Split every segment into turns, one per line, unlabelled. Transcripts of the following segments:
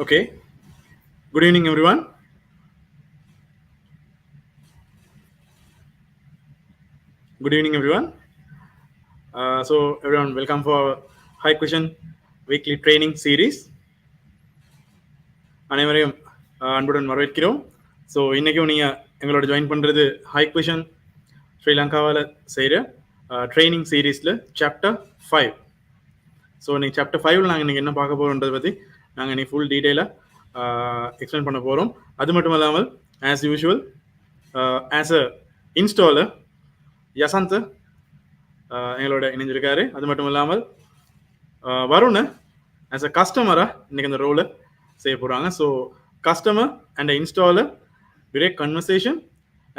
Okay. Good evening, everyone. Good evening, everyone. So, everyone, welcome for Hikvision weekly training series. அனைவரையும் அன்புடன் வரவேற்கிறோம். So இன்றைக்கும் நீங்கள் எங்களோட ஜாயின் பண்ணுறது ஹைக்விஷன் ஸ்ரீலங்காவில் செய்கிற ட்ரைனிங் சீரீஸில் சாப்டர் 5. ஸோ இன்னைக்கு சாப்டர் 5ல் நாங்கள் இன்றைக்கி என்ன பார்க்க போகிறோன்றதை பற்றி நாங்கள் இன்றைக்கி ஃபுல் டீட்டெயிலாக எக்ஸ்பிளைன் பண்ண போகிறோம். அது மட்டும் இல்லாமல் as usual as a installer Yasanth எங்களோட இணைஞ்சிருக்காரு. அது மட்டும் இல்லாமல் வருண் ஆஸ் அ கஸ்டமராக இன்றைக்கி அந்த ரோலை செய்ய போகிறாங்க. So customer and installer direct conversation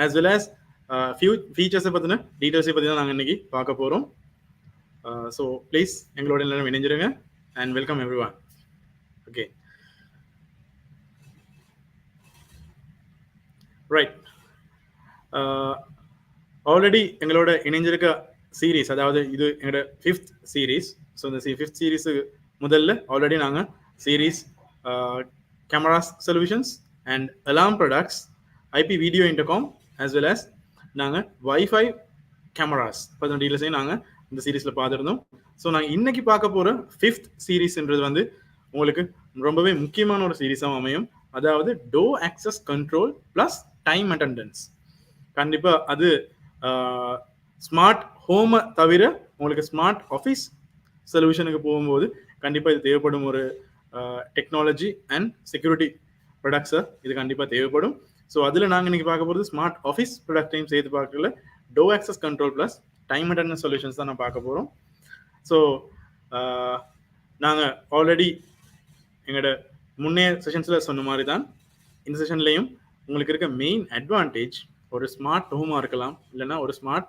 as well as few ஃபீச்சர்ஸை பற்றின டீட்டெயில்ஸை பற்றி தான் நாங்கள் இன்றைக்கி பார்க்க போகிறோம். ஸோ ப்ளீஸ் எங்களோட எல்லாரும் இணைஞ்சிருங்க and welcome every one. Okay, right. Already எங்களோட இணைஞ்சிருக்க சீரீஸ், அதாவது இது எங்களோட 5th சீரீஸ். ஸோ இந்த 5th சீரீஸுக்கு முதல்ல ஆல்ரெடி நாங்கள் series cameras solutions and alarm products, IP video intercom as well as நாங்கள் வைஃபை கேமராஸ் பற்றின டீட்டெயில்ஸையும் நாங்கள் இந்த சீரீஸில் பார்த்துருந்தோம். ஸோ நாங்கள் இன்னைக்கு பார்க்க போகிற 5th சீரீஸ்ன்றது வந்து உங்களுக்கு ரொம்பவே முக்கியமான ஒரு சீரீஸாக அமையும். அதாவது to access control plus time attendance. கண்டிப்பாக அது ஸ்மார்ட் ஹோமை தவிர உங்களுக்கு ஸ்மார்ட் ஆஃபீஸ் சொல்யூஷனுக்கு போகும்போது கண்டிப்பாக இது தேவைப்படும் ஒரு டெக்னாலஜி அண்ட் செக்யூரிட்டி ப்ராடக்ட்ஸை இது கண்டிப்பாக தேவைப்படும். ஸோ அதில் நாங்கள் இன்றைக்கி பார்க்க போகிறது ஸ்மார்ட் ஆஃபீஸ் ப்ராடக்டையும் சேர்த்து பார்க்கல to access control plus time attendance solutions தான் நான் பார்க்க போகிறோம். ஸோ நாங்கள் ஆல்ரெடி எங்களோட முன்னே செஷன்ஸில் சொன்ன மாதிரி தான் இந்த செஷன்லேயும் உங்களுக்கு இருக்க மெயின் அட்வான்டேஜ் ஒரு ஸ்மார்ட் ஹோமாக இருக்கலாம், இல்லைனா ஒரு ஸ்மார்ட்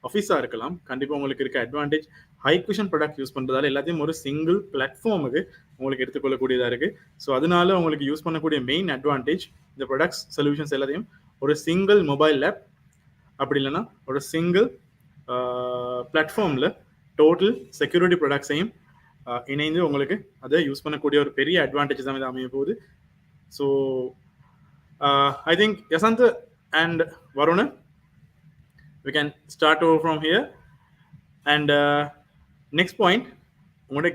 ஆஃபீஸாக இருக்கலாம். கண்டிப்பாக உங்களுக்கு இருக்க அட்வான்டேஜ் ஹைக்விஷன் ப்ராடக்ட் யூஸ் பண்ணுறதால எல்லாத்தையும் ஒரு சிங்கிள் பிளாட்ஃபார்முக்கு உங்களுக்கு எடுத்துக்கொள்ளக்கூடியதாக இருக்குது. ஸோ அதனால உங்களுக்கு யூஸ் பண்ணக்கூடிய மெயின் அட்வான்டேஜ் இந்த ப்ராடக்ட்ஸ் சொல்யூஷன்ஸ் எல்லாத்தையும் ஒரு சிங்கிள் மொபைல் ஆப், அப்படி இல்லைன்னா ஒரு சிங்கிள் பிளாட்ஃபார்மில் டோட்டல் செக்யூரிட்டி ப்ராடக்ட்ஸையும் இணைந்து உங்களுக்கு அதை யூஸ் பண்ணக்கூடிய ஒரு பெரிய அட்வான்டேஜ் தான் இது அமைய போகுது. So I think Yasanth and Varuna, we can start over from here. And next point, உங்களோட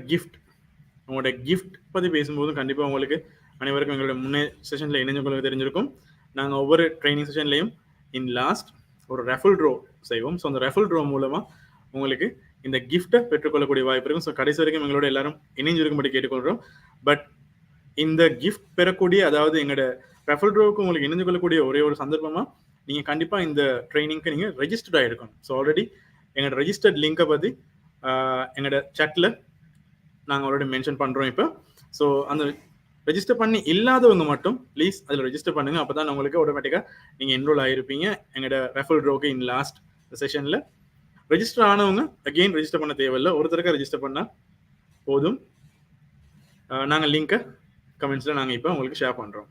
கிஃப்ட் பற்றி பேசும்போது கண்டிப்பாக உங்களுக்கு அனைவருக்கும் எங்களோட முன்னே செஷனில் இணைஞ்சவங்களுக்கு தெரிஞ்சிருக்கும். நாங்கள் ஒவ்வொரு ட்ரைனிங் செஷன்லையும் இன் லாஸ்ட் ஒரு ரெஃபல் ட்ரோ செய்வோம். ஸோ அந்த ரெஃபல் ட்ரோ மூலமாக உங்களுக்கு இந்த கிஃப்ட்டை பெற்றுக்கொள்ளக்கூடிய வாய்ப்பு இருக்கும். ஸோ கடைசி வரைக்கும் எங்களோட எல்லாரும் இணைஞ்சிருக்கும்படி கேட்டுக்கொள்கிறோம். பட் இந்த கிஃப்ட் பெறக்கூடிய, அதாவது எங்களோட ரெஃபல் ட்ரோவுக்கு உங்களுக்கு இணைஞ்சு கொள்ளக்கூடிய ஒரே ஒரு சந்தர்ப்பமாக நீங்கள் கண்டிப்பாக இந்த ட்ரைனிங்க்கு நீங்கள் ரெஜிஸ்டர்ட் ஆகிருக்கணும். ஸோ ஆல்ரெடி எங்களோட ரெஜிஸ்டர்ட் லிங்கை பற்றி எங்களோட சேட்டில் நாங்கள் ஆல்ரெடி மென்ஷன் பண்ணுறோம் இப்போ. ஸோ அந்த ரெஜிஸ்டர் பண்ணி இல்லாதவங்க மட்டும் ப்ளீஸ் அதில் ரெஜிஸ்டர் பண்ணுங்கள். அப்போ தான் உங்களுக்கு ஆட்டோமேட்டிக்காக நீங்கள் என்ரோல் ஆகிருப்பீங்க எங்களோட ரெஃபல் ட்ரோவுக்கு இன் லாஸ்ட் செஷனில். ரெஜிஸ்டர் ஆனவங்க அகெயின் ரெஜிஸ்டர் பண்ண தேவையில்லை, ஒருத்தருக்கு ரெஜிஸ்டர் பண்ணால் போதும். நாங்கள் லிங்கை கமெண்ட்ஸில் நாங்கள் இப்போ உங்களுக்கு ஷேர் பண்ணுறோம்.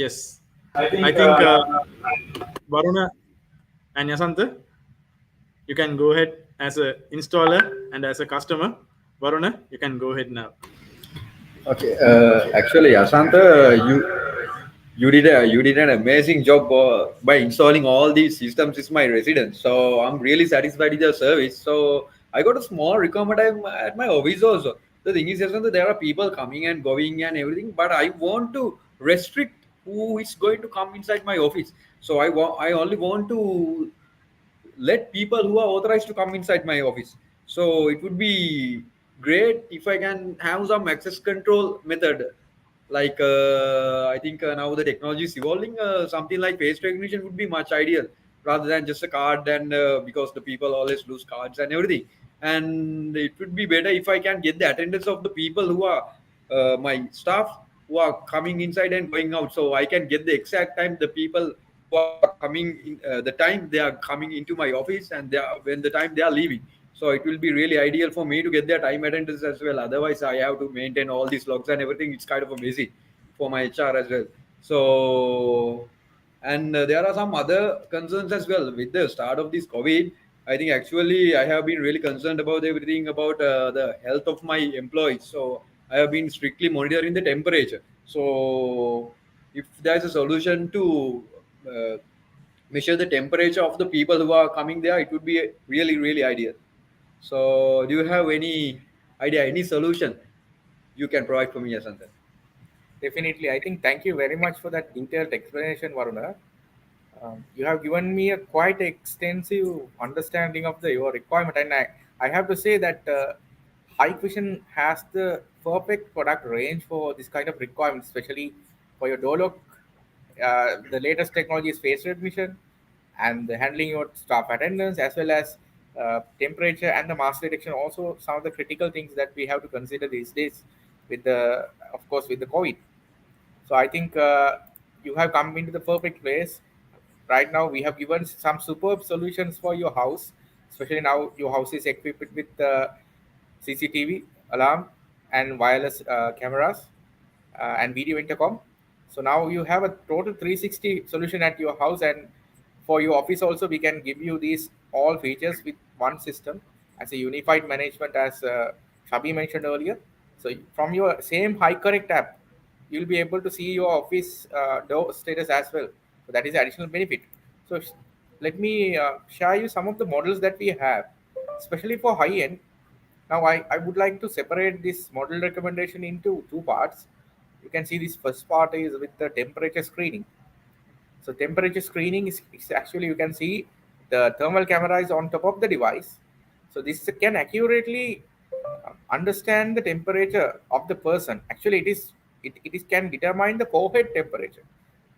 Yes, I think Varuna and Yasant, you can go ahead as a installer and as a customer. Varuna, you can go ahead now.
Okay, actually, Yasant, you did an amazing job by installing all these systems in my residence. So I'm really satisfied with your service. So I got a small requirement at my office also. The thing is, Yasant, there are people coming and going and everything, but I want to restrict who is going to come inside my office. So I only want to let people who are authorized to come inside my office. So it would be great if I can have some access control method. Like I think now the technology is evolving. Something like face recognition would be much ideal rather than just a card, and because the people always lose cards and everything. And it would be better if I can get the attendance of the people who are my staff who are coming inside and going out, so I can get the exact time the people who are coming in, the time they are coming into my office and when the time they are leaving. So it will be really ideal for me to get their time attendance as well. Otherwise I have to maintain all these logs and everything. It's kind of a busy for my HR as well. So and there are some other concerns as well with the start of this COVID. I think actually I have been really concerned about everything about the health of my employees. So I have been strictly monitoring the temperature. So if there's a solution to uh, measure the temperature of the people who are coming there, it would be really, really ideal. So do you have any idea, any solution you can provide for me, Asantha?
Definitely. I think thank you very much for that detailed explanation, Varuna. You have given me a quite extensive understanding of your requirement, and I have to say that Hikvision has the perfect product range for this kind of requirement, especially for your door lock. The latest technology is face recognition and the handling your staff attendance as well as temperature and the mask detection. Also, some of the critical things that we have to consider these days with the, of course, with the COVID. So I think you have come into the perfect place. Right now, we have given some superb solutions for your house, especially now your house is equipped with CCTV alarm and wireless cameras and video intercom. So now you have a total 360 solution at your house, and for your office also, we can give you these all features with one system as a unified management, as Shabi mentioned earlier. So from your same High Correct app, you'll be able to see your office door status as well. So that is additional benefit. So let me share you some of the models that we have, especially for high end. Now I would like to separate this model recommendation into two parts. You can see this first part is with the temperature screening. So temperature screening is actually, you can see the thermal camera is on top of the device. So this can accurately understand the temperature of the person. Actually, it is can determine the forehead temperature.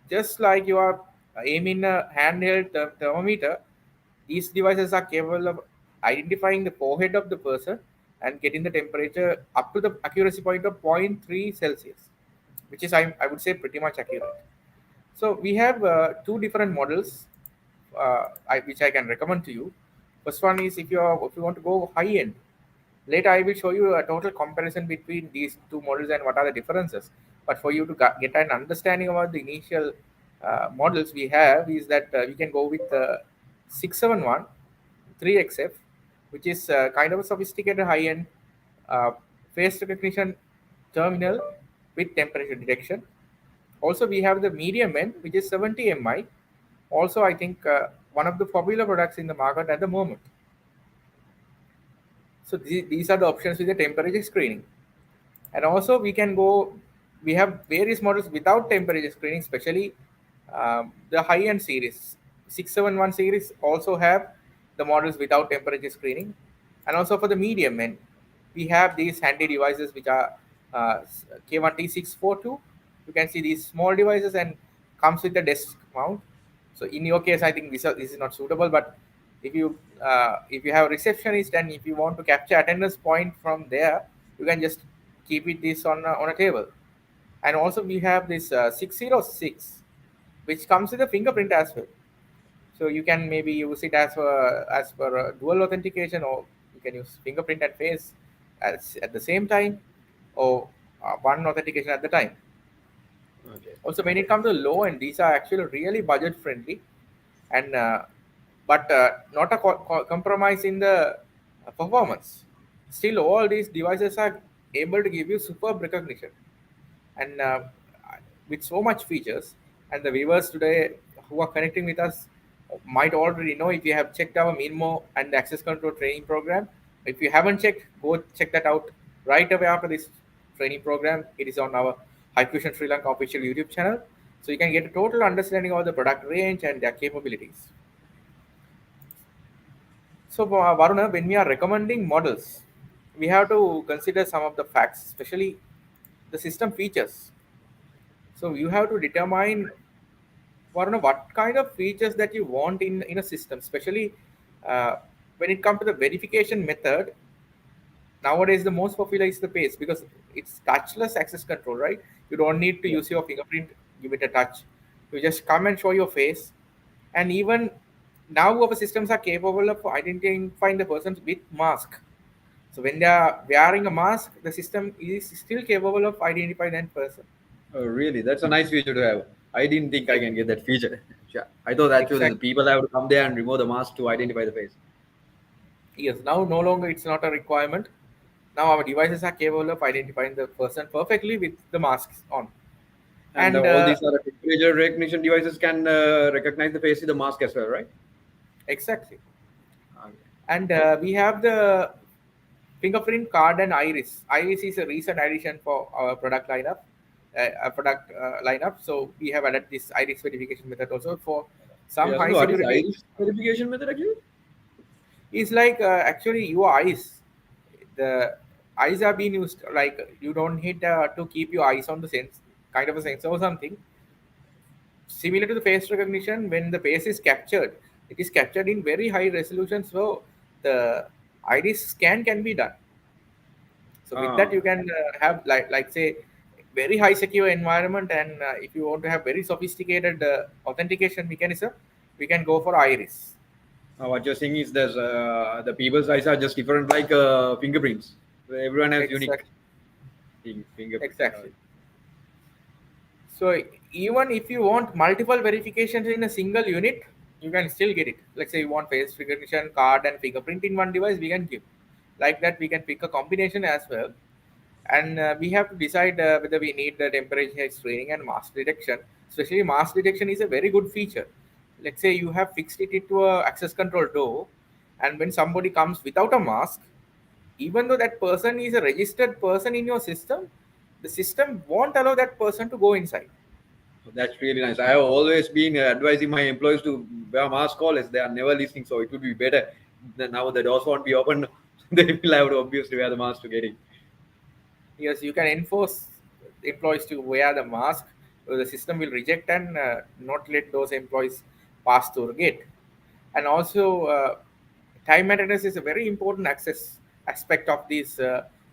Just like you are aiming a handheld thermometer, these devices are capable of identifying the forehead of the person and getting the temperature up to the accuracy point of zero point 0.3 Celsius, which is I would say pretty much accurate. So we have two different models, which I can recommend to you. First one is if you want to go high end. Later, I will show you a total comparison between these two models and what are the differences. But for you to get an understanding about the initial models we have, is that we can go with 671 3XF, which is kind of a sophisticated high-end uh, face recognition terminal with temperature detection. Also, we have the medium end, which is 70 mi. Also, I think one of the popular products in the market at the moment. So these are the options with the temperature screening. And also we have various models without temperature screening, especially the high-end series. 671 series also have the models without temperature screening. And also for the medium end, we have these handy devices which are K1T642. You can see these small devices and comes with a desk mount. So in your case, I think this is not suitable. But if you have a receptionist and if you want to capture attendance point from there, you can just keep it this on a table. And also we have this 606, which comes with a fingerprint as well. So you can maybe use it as for dual authentication, or you can use fingerprint and face at the same time, or one authentication at the time.
Okay.
Also, when it comes to low end, these are actually really budget friendly, and but not a compromise in the performance. Still, all these devices are able to give you superb recognition, and with so much features. And the viewers today who are connecting with us might already know, if you have checked our Minmo and access control training program. If you haven't checked, go check that out right away after this training program. It is on our Hikvision Sri Lanka official YouTube channel, so you can get a total understanding of the product range and their capabilities. So, Varuna, when we are recommending models, we have to consider some of the facts, especially the system features. So, you have to determine, Varuna, what kind of features that you want in a system, especially uh, when it comes to the verification method. Nowadays, the most popular is the pace because it's touchless access control, right? You don't need to
Yeah.
use your fingerprint, give it a touch. You just come and show your face, and even now our systems are capable of identifying the persons with mask. So when they are wearing a mask, the system is still capable of identifying that person.
Oh, really? That's a nice feature to have. I didn't think I can get that feature. Yeah. I thought actually the
Exactly.
people have to come there and remove the mask to identify the face.
Yes, now no longer it's not a requirement. Now our devices are capable of identifying the person perfectly with the masks on.
And
And
all these other temperature recognition devices can recognize the face of the mask as well, right?
exactly.
Okay.
And we have the fingerprint card and iris. Iris is a recent addition for our product lineup. Product lineup. So we have added this iris verification method also for some
Yeah, so
high
what is
security.
iris verification method actually?
Is like actually your eyes. The eyes are being used like you don't hit to keep your eyes on the sense kind of a sensor or something similar to the face recognition. When the face is captured, it is captured in very high resolution, so the iris scan can be done. So with that
Ah,
you can have like say very high secure environment, and if you want to have very sophisticated authentication mechanism, we can go for iris.
what you're saying is there's the people's eyes are just different, like fingerprints. Everyone has unique
Exactly.
fingerprint.
Exactly. So even if you want multiple verifications in a single unit, you can still get it. Let's say you want face recognition, card, and fingerprint in one device, we can give. Like that, we can pick a combination as well. And we have to decide whether we need the temperature screening and mask detection. Especially mask detection is a very good feature. Let's say you have fixed it into a access control door, and when somebody comes without a mask, even though that person is a registered person in your system, the system won't allow that person to go inside.
That's really nice. I have always been advising my employees to wear mask always. They are never listening, so it would be better. Then now the doors won't be open. They will have to obviously wear the mask to get in.
Yes, you can enforce employees to wear the mask. The system will reject and not let those employees pass through the gate. And also, time maintenance is a very important access aspect of these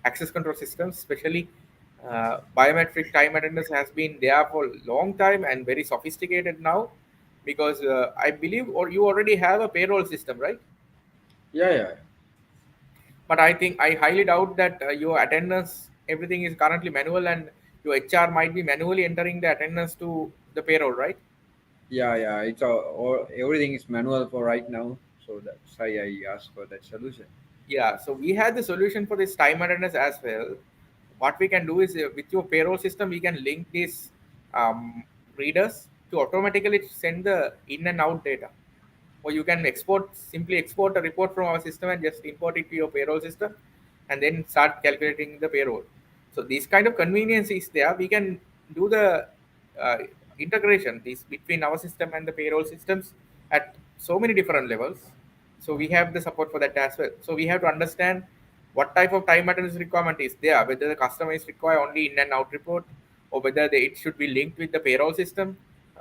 access control systems. Especially, biometric time maintenance has been there for a long time and very sophisticated now. Because I believe, or you already have a payroll system, right?
Yeah, yeah.
But I think I highly doubt that your attendance, everything is currently manual, and your HR might be manually entering the attendance to the payroll, right?
Yeah, yeah. It's all everything is manual for right now, so that's why I asked for that solution.
Yeah, so we had the solution for this time attendance as well. What we can do is with your payroll system, we can link these readers to automatically send the in and out data. Or you can simply export a report from our system and just import it to your payroll system and then start calculating the payroll. So this kind of convenience is there. We can do the uh, integration this between our system and the payroll systems at so many different levels. So we have the support for that as well. So we have to understand what type of time attendance requirement is there, whether the customer is require only in and out report, or whether it should be linked with the payroll system,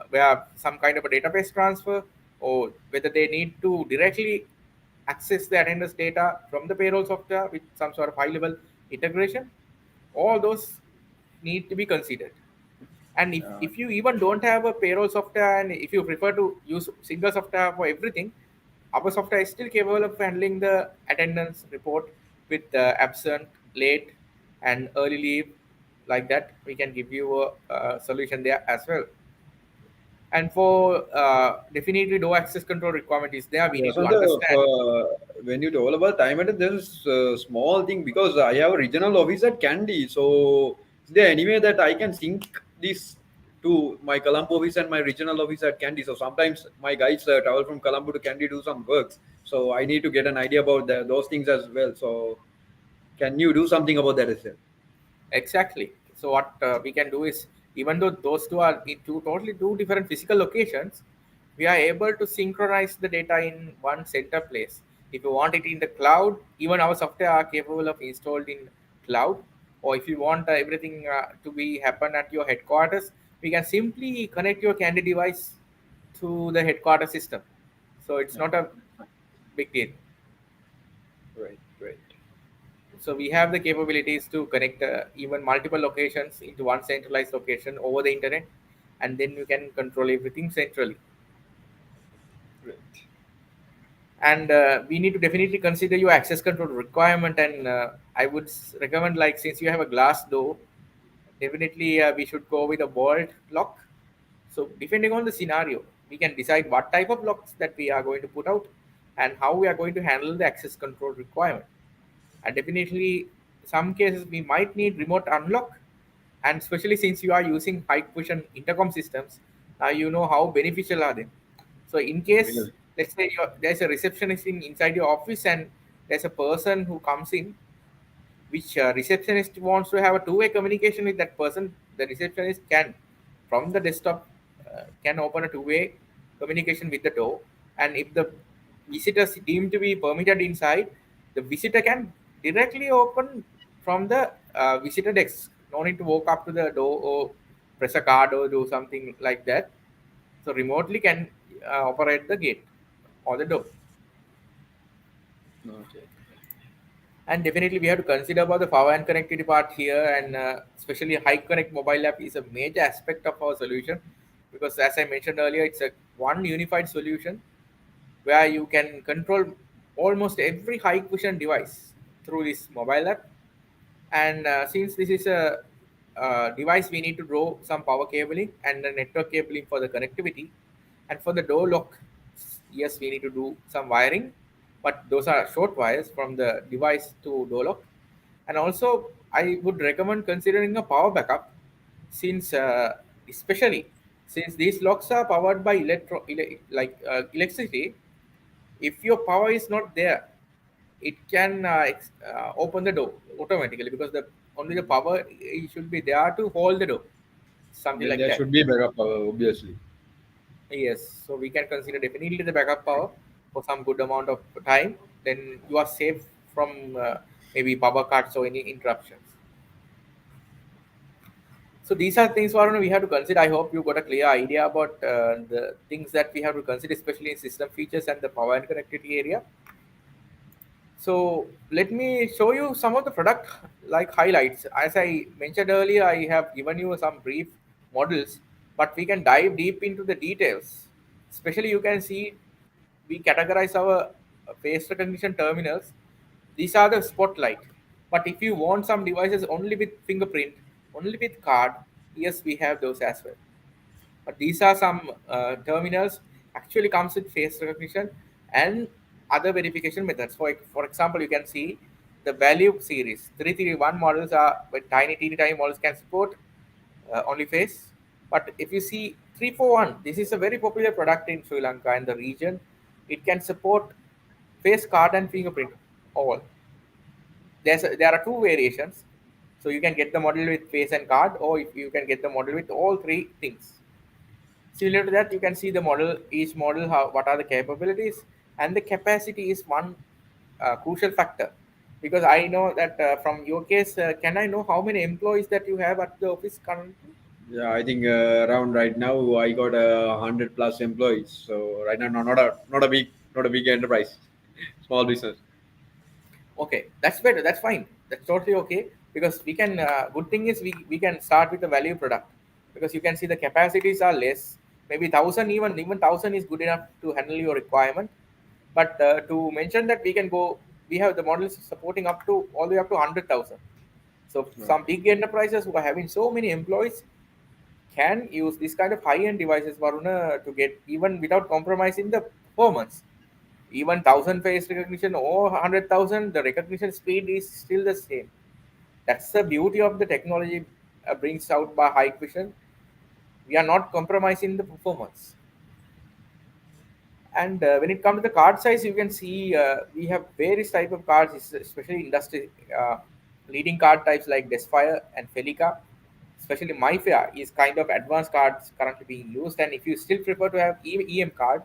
where some kind of a database transfer, or whether they need to directly access the attendance data from the payroll software with some sort of high level integration. All those need to be considered. And
Uh,
if you even don't have a payroll software, and if you prefer to use single software for everything, our software is still capable of handling the attendance report with absent, late, and early leave. Like that, we can give you a solution there as well. And for definitely no access control requirement is there, we
Yeah,
need to
so the
understand.
when you told about time and there's a small thing because I have a regional office at Kandy. So is there any way that I can sync this to my Colombo office and my regional office at Kandy? So sometimes my guys travel from Colombo to Kandy to do some works. So I need to get an idea about those things as well. So can you do something about that as well?
Exactly. So what we can do is, even though those two are in two different physical locations, we are able to synchronize the data in one center place. If you want it in the cloud, even our software are capable of installed in cloud. Or if you want everything to be happen at your headquarters, we can simply connect your Candy device to the headquarters system. So it's
Yeah.
not a big deal.
Right, right.
So we have the capabilities to connect even multiple locations into one centralized location over the internet, and then you can control everything centrally.
Right.
And we need to definitely consider your access control requirement. And I would recommend, like, since you have a glass door, definitely we should go with a bolt lock. So depending on the scenario, we can decide what type of locks that we are going to put out. and how we are going to handle the access control requirement. And definitely, some cases we might need remote unlock, and especially since you are using high function intercom systems, now you know how beneficial are they. So in case,
Really.
let's say there's a receptionist inside your office, and there's a person who comes in, which receptionist wants to have a two-way communication with that person. The receptionist can, from the desktop, can open a two-way communication with the door, and if the visitor is deemed to be permitted inside, the visitor can directly open from the visitor desk. No need to walk up to the door or press a card or do something like that. So remotely can operate the gate or the door.
Okay.
And definitely we have to consider about the power and connectivity part here, and especially high connect mobile app is a major aspect of our solution, because as I mentioned earlier, it's a one unified solution where you can control almost every high function device through this mobile app. And since this is a device, we need to draw some power cabling and the network cabling for the connectivity. And for the door lock, yes, we need to do some wiring, but those are short wires from the device to door lock. And also, I would recommend considering a power backup, since especially since these locks are powered by electricity. If your power is not there, it can open the door automatically, because the only the power should be there to hold the door, something
Then
like
there
that.
should be backup power, obviously.
Yes, so we can consider definitely the backup power for some good amount of time. Then you are safe from maybe power cuts or any interruptions. So these are things, Varun, we have to consider. I hope you got a clear idea about the things that we have to consider, especially in system features and the power and connectivity area. So let me show you some of the product like highlights. As I mentioned earlier, I have given you some brief models, but we can dive deep into the details. Especially you can see we categorize our face recognition terminals. These are the spotlight. But if you want some devices only with fingerprint, only with card, yes, we have those as well. But these are some terminals actually comes with face recognition and other verification methods. For example, you can see the value series 331 models are with tiny teeny tiny models can support only face. But if you see 341, this is a very popular product in Sri Lanka and the region. It can support face, card, and fingerprint all. There are two variations, so you can get the model with face and card, or if you can get the model with all three things. Similar to that, you can see the model, each model, how what are the capabilities, and the capacity is one crucial factor. Because I know that from your case, can I know how many employees that you have at the office currently?
Yeah, I think around right now I got 100 plus employees. So right now, not a big enterprise, small business.
Okay, that's better. That's fine. That's totally okay, because we can. Good thing is we can start with the value product, because you can see the capacities are less. Maybe thousand, even thousand is good enough to handle your requirement. But to mention that we can go, we have the models supporting up to all the way up to 100,000. So some
Okay.
big enterprises who are having so many employees can use this kind of high-end devices, Varuna, to get even without compromising the performance. Even 1,000 face recognition or 100,000, the recognition speed is still the same. That's the beauty of the technology brings out by Hikvision. We are not compromising the performance. And when it comes to the card size, you can see we have various type of cards, especially industry leading card types like Desfire and Felica. Especially MyFair is kind of advanced cards currently being used. And if you still prefer to have EM card,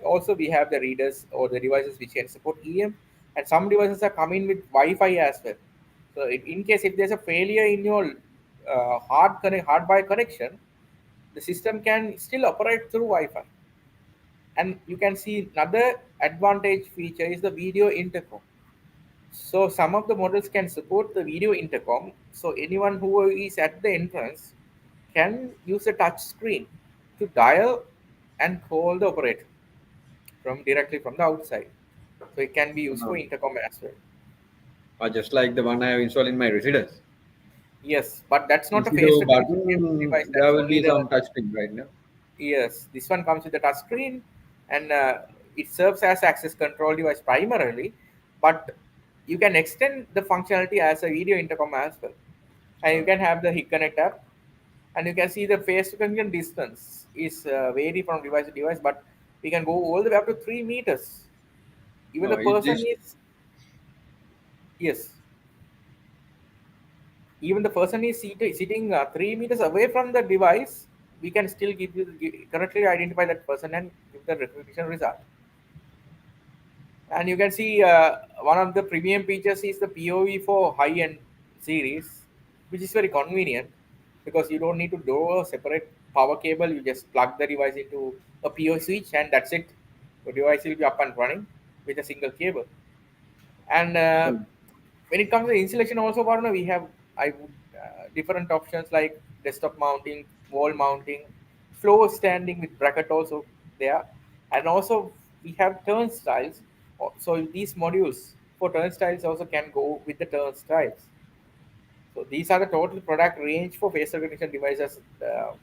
also we have the readers or the devices which can support EM. And some devices are coming with Wi-Fi as well. So in case if there's a failure in your hardwire connection, the system can still operate through Wi-Fi. And you can see another advantage feature is the video intercom. So some of the models can support the video intercom, so anyone who is at the entrance can use a touch screen to dial and call the operator from directly from the outside. So it can be used for
Um,
intercom as well.
just like the one I have installed in my residence.
Yes, but that's not a
Instead
face
of
recognition
button,
device.
there
That's
will
only
be
the
some touch screen right now.
yes. This one comes with the touch screen, and it serves as access control device primarily, but you can extend the functionality as a video intercom as well. And you can have the Hik Connect app, and you can see the face to face distance is vary from device to device, but we can go all the way up to 3 meters. Even
No,
the
it
person
just
is, yes, even the person is sitting 3 meters away from the device, we can still correctly identify that person and give the recognition result. And you can see one of the premium features is the POV for high-end series, which is very convenient because you don't need to do a separate power cable. You just plug the device into a PO switch, and that's it. The device will be up and running with a single cable. And when it comes to installation, also, Varuna, we have different options like desktop mounting, wall mounting, floor standing with bracket also there, and also we have turnstiles. So these modules for turnstiles also can go with the turnstiles. So these are the total product range for face recognition devices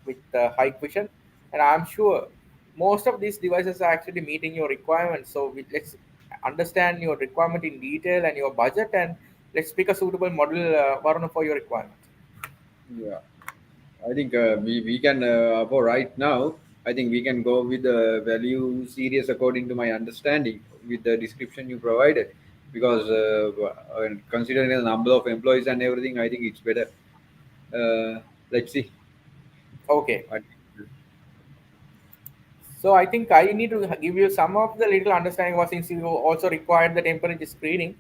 with Hikvision, and I'm sure most of these devices are actually meeting your requirements. So let's understand your requirement in detail and your budget, and let's pick a suitable model, Varuna, for your requirement.
yeah. I think we can for right now. I think we can go with the value series according to my understanding with the description you provided, because considering the number of employees and everything, I think it's better. Let's see.
Okay.
What,
So I think I need to give you some of the little understanding was since you also required the temperature screening.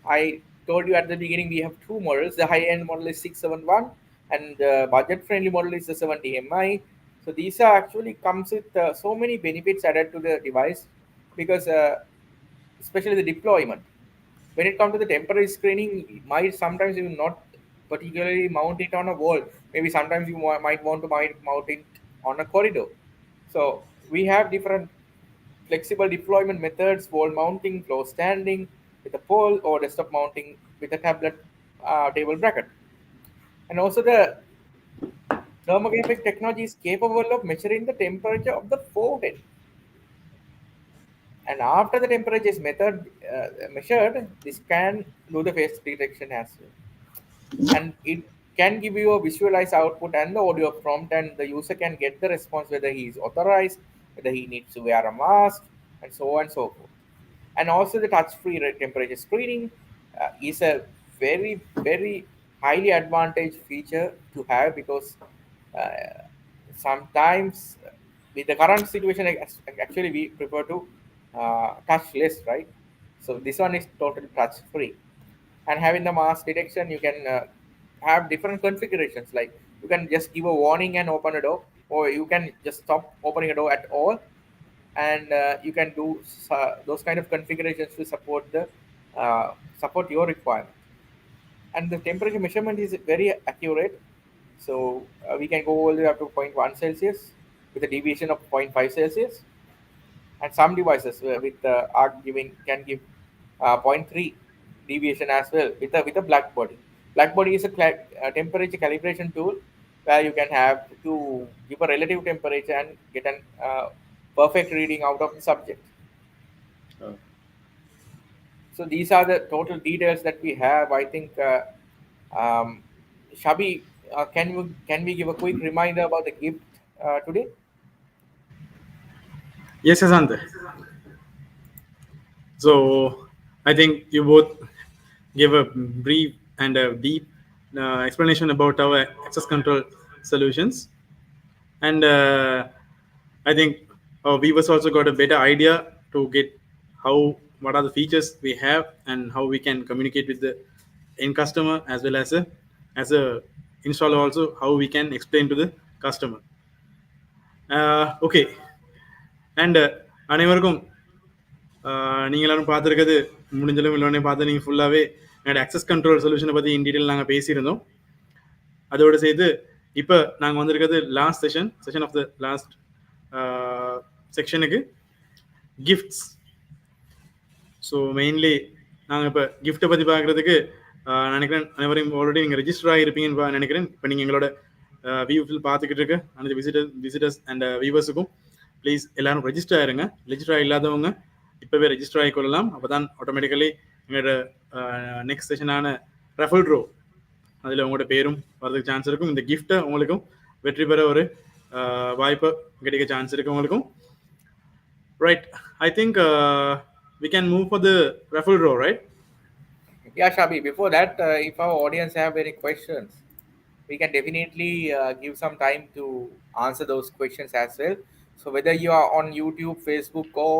I told you at the beginning we have two models. The high-end model is 671 and the budget-friendly model is the 70 MI. So these are actually comes with so many benefits added to the device because especially the deployment. When it comes to the temperature screening, you might sometimes you not particularly mount it on a wall. Maybe sometimes you might want to mount it on a corridor. So we have different flexible deployment methods: wall mounting, floor standing with a pole, or desktop mounting with a tablet table bracket. And also the thermographic technology is capable of measuring the temperature of the forehead. And after the temperature is measured, this can do the face detection as well. And it can give you a visualized output and the audio prompt, and the user can get the response whether he is authorized, whether he needs to wear a mask, and so on and so forth. And also the touch-free temperature screening is a very highly advantage feature to have because uh, sometimes with the current situation actually we prefer to touch less, right? So this one is totally touch free. And having the mask detection, you can have different configurations, like you can just give a warning and open a door, or you can just stop opening a door at all, and you can do those kind of configurations to support your requirement. And the temperature measurement is very accurate, so we can go all the way up to zero point 0.1 celsius with a deviation of zero point 0.5 celsius. And some devices with are giving can give zero point 0.3 deviation as well with a black body. Black body is a temperature calibration tool where you can have to give a relative temperature and get an perfect reading out of the subject.
uh,
So these are the total details that we have. I think, um, Shabi, can we give a quick reminder about the gift today?
Yes, Asante. So I think you both gave a brief and a deep explanation about our access control solutions, and I think our viewers also got a better idea to get how what are the features we have and how we can communicate with the end customer as a installer, also how we can explain to the customer. Okay, and அனைவருக்கும் நீங்கள் எல்லாரும் பார்த்துருக்கிறது முடிஞ்சளவு இல்லைன்னே பார்த்து நீங்கள் ஃபுல்லாகவே என்னோட access control சொல்யூஷனை பற்றி இன் டீட்டெயில் நாங்கள் பேசியிருந்தோம். அதோடு சேர்த்து இப்போ நாங்கள் வந்திருக்கிறது last session of the last செக்ஷனுக்கு கிஃப்ட்ஸ். ஸோ மெயின்லி நாங்கள் இப்போ கிஃப்ட்டை பற்றி பார்க்குறதுக்கு நினைக்கிறேன் அனைவரையும் ஆல்ரெடி நீங்கள் ரெஜிஸ்டர் ஆகிருப்பீங்கன்னு நினைக்கிறேன். இப்போ நீங்கள் எங்களோட வியூவில் பார்த்துக்கிட்டு இருக்க அந்த விசிட்டர்ஸ் அண்ட் வியூவர்ஸுக்கும் ப்ளீஸ் எல்லாரும் ரெஜிஸ்டர் ஆயிருங்க. ரெஜிஸ்டர் இல்லாதவங்க இப்போவே ரெஜிஸ்டர் ஆகிக்கொள்ளலாம். அப்போ தான் ஆட்டோமேட்டிக்கலி எங்களோட நெக்ஸ்ட் செஷனான ரெஃபல் ட்ரோ அதில் உங்களோட பேரும் வரதுக்கு சான்ஸ் இருக்கும். இந்த கிஃப்ட்டை உங்களுக்கும் வெற்றி பெற ஒரு வாய்ப்பு கிடைக்க சான்ஸ் இருக்கு உங்களுக்கும். Right, I think we can move for the raffle draw, right?
Yeah, Shabi, before that, if our audience have any questions, we can definitely give some time to answer those questions as well. So whether you are on YouTube, Facebook, or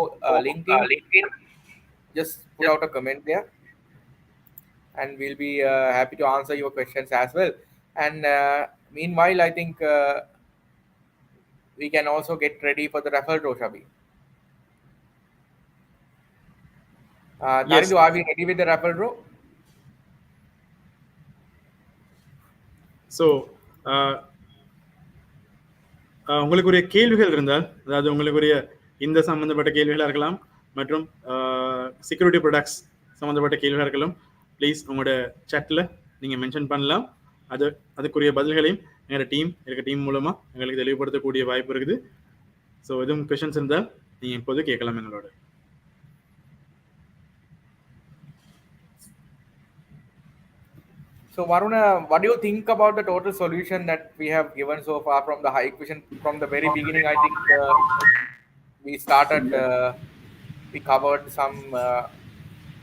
LinkedIn, just put out a comment there, and we'll be happy to answer your questions as well. And meanwhile, I think we can also get ready for the raffle draw, Shabi.
Yes.
Tarindu, are we ready with the raffle draw?
So உங்களுக்குரிய கேள்விகள் இருந்தால், அதாவது உங்களுக்குரிய இந்த சம்மந்தப்பட்ட கேள்விகளாக இருக்கலாம் மற்றும் security products சம்மந்தப்பட்ட கேள்விகளாக இருக்கலாம், ப்ளீஸ் உங்களோட சேட்டில் நீங்கள் மென்ஷன் பண்ணலாம். அதுக்குரிய பதில்களையும் எங்களோட டீம் மூலமாக எங்களுக்கு தெளிவுபடுத்தக்கூடிய வாய்ப்பு இருக்குது. ஸோ எதுவும் கொஷின்ஸ் இருந்தால் நீங்கள் இப்போது கேட்கலாம் எங்களோட.
So Varuna, what do you think about the total solution that we have given so far from the Hikvision? From the very beginning, I think we started, we covered some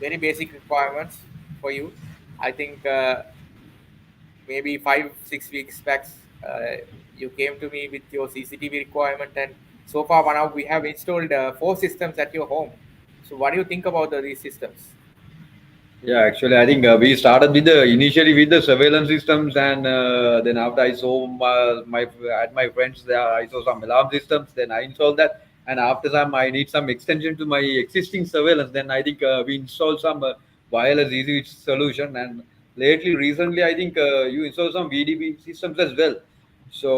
very basic requirements for you. I think maybe 5-6 weeks back, you came to me with your CCTV requirement, and so far now we have installed 4 systems at your home. So what do you think about these systems?
Yeah, actually, I think we started with initially with the surveillance systems, and then after I saw my friends there, I saw some alarm systems. Then I installed that, and after some I need some extension to my existing surveillance. Then I think we installed some wireless easy solution, and recently, I think you installed some VDB systems as well. So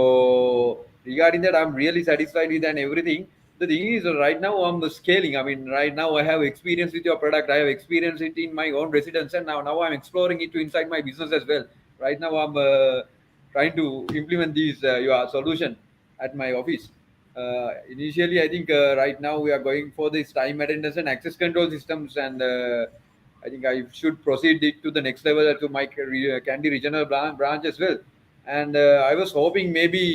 regarding that, I'm really satisfied with and everything. The thing is, right now I'm scaling. I mean, right now I have experience with your product. I have experience it in my own residence, and now I'm exploring it to inside my business as well. Right now I'm trying to implement your solution at my office. Initially, I think right now we are going for this time attendance and access control systems, and I think I should proceed it to the next level to my Candy regional branch as well. And I was hoping maybe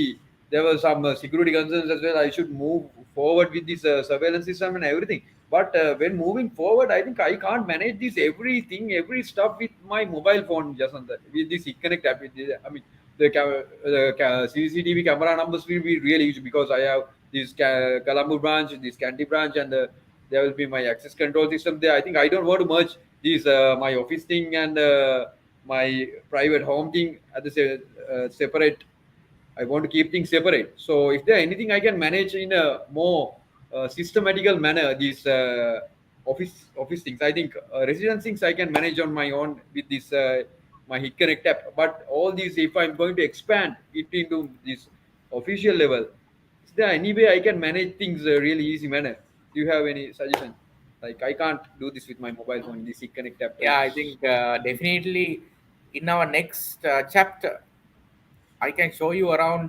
there were some security concerns as well. I should move forward with this surveillance system and everything. But when moving forward, I think I can't manage this every stuff with my mobile phone, Jasanta, with this Connect app. I mean, the CCTV camera numbers will be really huge because I have this Colombo branch, this Candy branch, and there will be my access control system there. I think I don't want to merge this my office thing and my private home thing at the separate. I want to keep things separate. So if there anything I can manage in a more systematical manner, these office things, I think residence things I can manage on my own with this my Hikconnect app. But all these, if I'm going to expand it into this official level, is there any way I can manage things really easy manner? Do you have any suggestion? Like I can't do this with my mobile phone. This Hikconnect app.
Yeah, I think definitely in our next chapter, I can show you around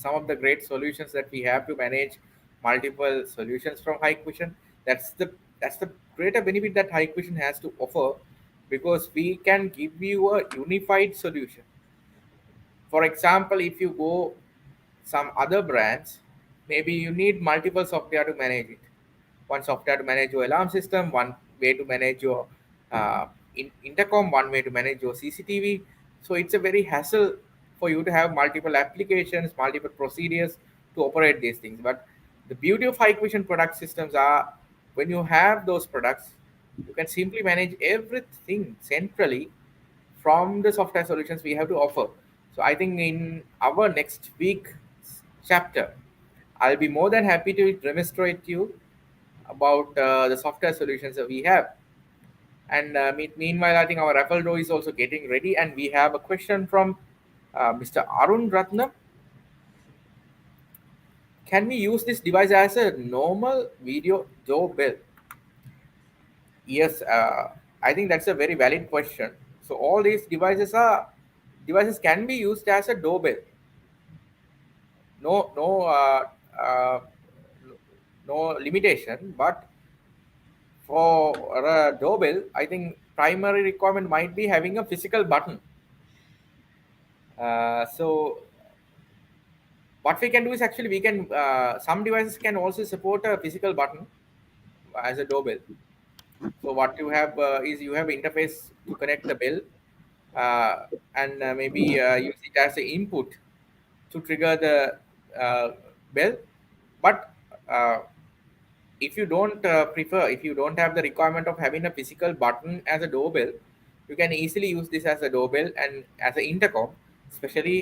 some of the great solutions that we have to manage multiple solutions from Hikvision. That's the greater benefit that Hikvision has to offer, because we can give you a unified solution. For example, if you go some other brands, maybe you need multiple software to manage it. One software to manage your alarm system, one way to manage your intercom, one way to manage your CCTV. So it's a very hassle for you to have multiple applications, multiple procedures to operate these things. But the beauty of Hikvision product systems are, when you have those products, you can simply manage everything centrally from the software solutions we have to offer. So I think in our next week chapter, I'll be more than happy to demonstrate you about the software solutions that we have. And meanwhile, I think our raffle draw is also getting ready, and we have a question from Mr. Arun Ratnam. Can we use this device as a normal video doorbell? Yes, I think that's a very valid question. So all these devices can be used as a doorbell. No, no limitation, but for a doorbell, I think primary requirement might be having a physical button. So what we can do is actually we can some devices can also support a physical button as a doorbell. So what you have is you have interface to connect the bell, and maybe use it as an input to trigger the bell. But if you don't if you don't have the requirement of having a physical button as a doorbell, you can easily use this as a doorbell and as an intercom, especially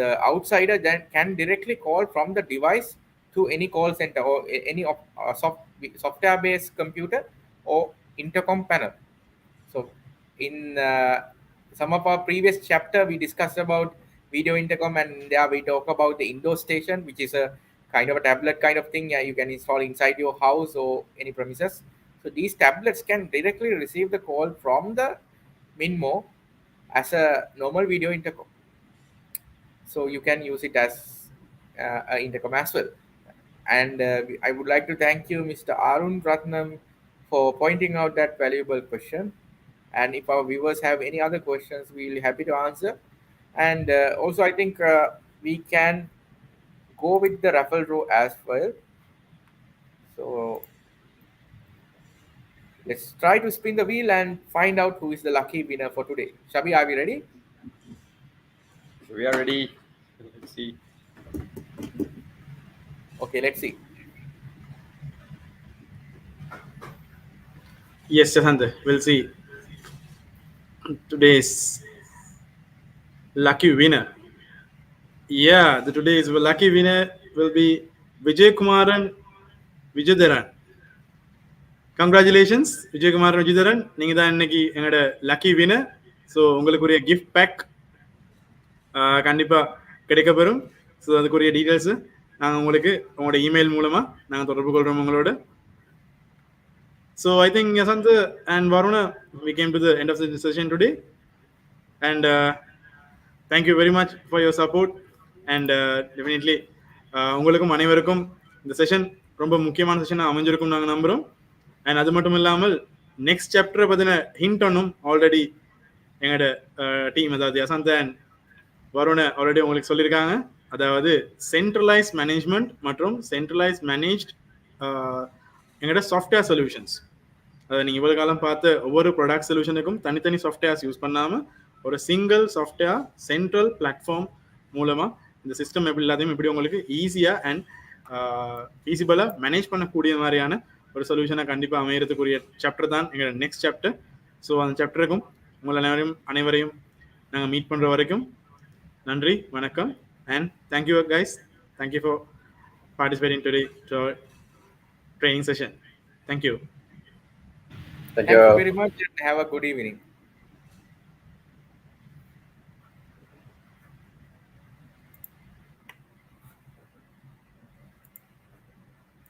the outsider that can directly call from the device to any call center or any software based computer or intercom panel. So, in some of our previous chapter, we discussed about video intercom, and there we talk about the indoor station, which is a kind of a tablet kind of thing. Yeah, you can install inside your house or any premises. So these tablets can directly receive the call from the Minmo as a normal video intercom. So you can use it as a intercom as well. And I would like to thank you, Mr. Arun Ratnam, for pointing out that valuable question. And if our viewers have any other questions, we'll be happy to answer. And also, I think we can go with the raffle draw as well. So let's try to spin the wheel and find out who is the lucky winner for today. Shabi, are we ready?
We are ready. Let's see.
Okay, let's see.
Yes, Jasant, we'll see today's lucky winner. Yeah, the today's lucky winner will be Vijay Kumaran Vijaydaran. Congratulations Vijayakumar Vijayatharan, நீங்கள் தான் இன்னைக்கு எங்களோட lucky winner. So உங்களுக்குரிய gift pack கண்டிப்பாக கிடைக்கப்பெறும். So அதுக்குரிய details நாங்கள் உங்களுக்கு உங்களோட இமெயில் மூலமாக நாங்கள் தொடர்பு கொள்கிறோம் உங்களோட. So I think Yasanth and Varuna, we came to the end of the session today, and thank you very much for your support, and definitely உங்களுக்கும் அனைவருக்கும் இந்த செஷன் ரொம்ப முக்கியமான செஷனாக அமைஞ்சிருக்கும் நாங்கள் நம்புகிறோம். அண்ட் அது மட்டும் இல்லாமல் நெக்ஸ்ட் சாப்டரை பற்றின ஹிண்ட் ஒன்றும் ஆல்ரெடி எங்களோட டீம், அதாவது யசந்த் அண்ட் வருண ஆல்ரெடி உங்களுக்கு சொல்லியிருக்காங்க. அதாவது சென்ட்ரலைஸ் மேனேஜ்மெண்ட் மற்றும் சென்ட்ரலைஸ் மேனேஜ்ட் எங்களோட சாஃப்ட்வேர் சொல்யூஷன்ஸ். அதை நீங்கள் இவ்வளோ காலம் பார்த்த ஒவ்வொரு ப்ராடக்ட் சொல்யூஷனுக்கும் தனித்தனி சாஃப்ட்வேர்ஸ் யூஸ் பண்ணாமல் ஒரு சிங்கிள் சாஃப்ட்வேர் சென்ட்ரல் பிளாட்ஃபார்ம் மூலமாக இந்த சிஸ்டம் எப்படி எல்லாத்தையும் எப்படி உங்களுக்கு ஈஸியாக அண்ட் ஃபீஸிபிளாக மேனேஜ் பண்ணக்கூடிய மாதிரியான ஒரு சொல்யூஷனாக கண்டிப்பாக அமையறதுக்குரிய சாப்டர் தான் எங்களோட நெக்ஸ்ட் சாப்டர். ஸோ அந்த சாப்டருக்கும் உங்கள் அனைவரையும் நாங்கள் மீட் பண்ணுற வரைக்கும் நன்றி, வணக்கம், and thank you guys. Thank you for participating today to our training session. Thank you.
Thank you very much, and have a good evening.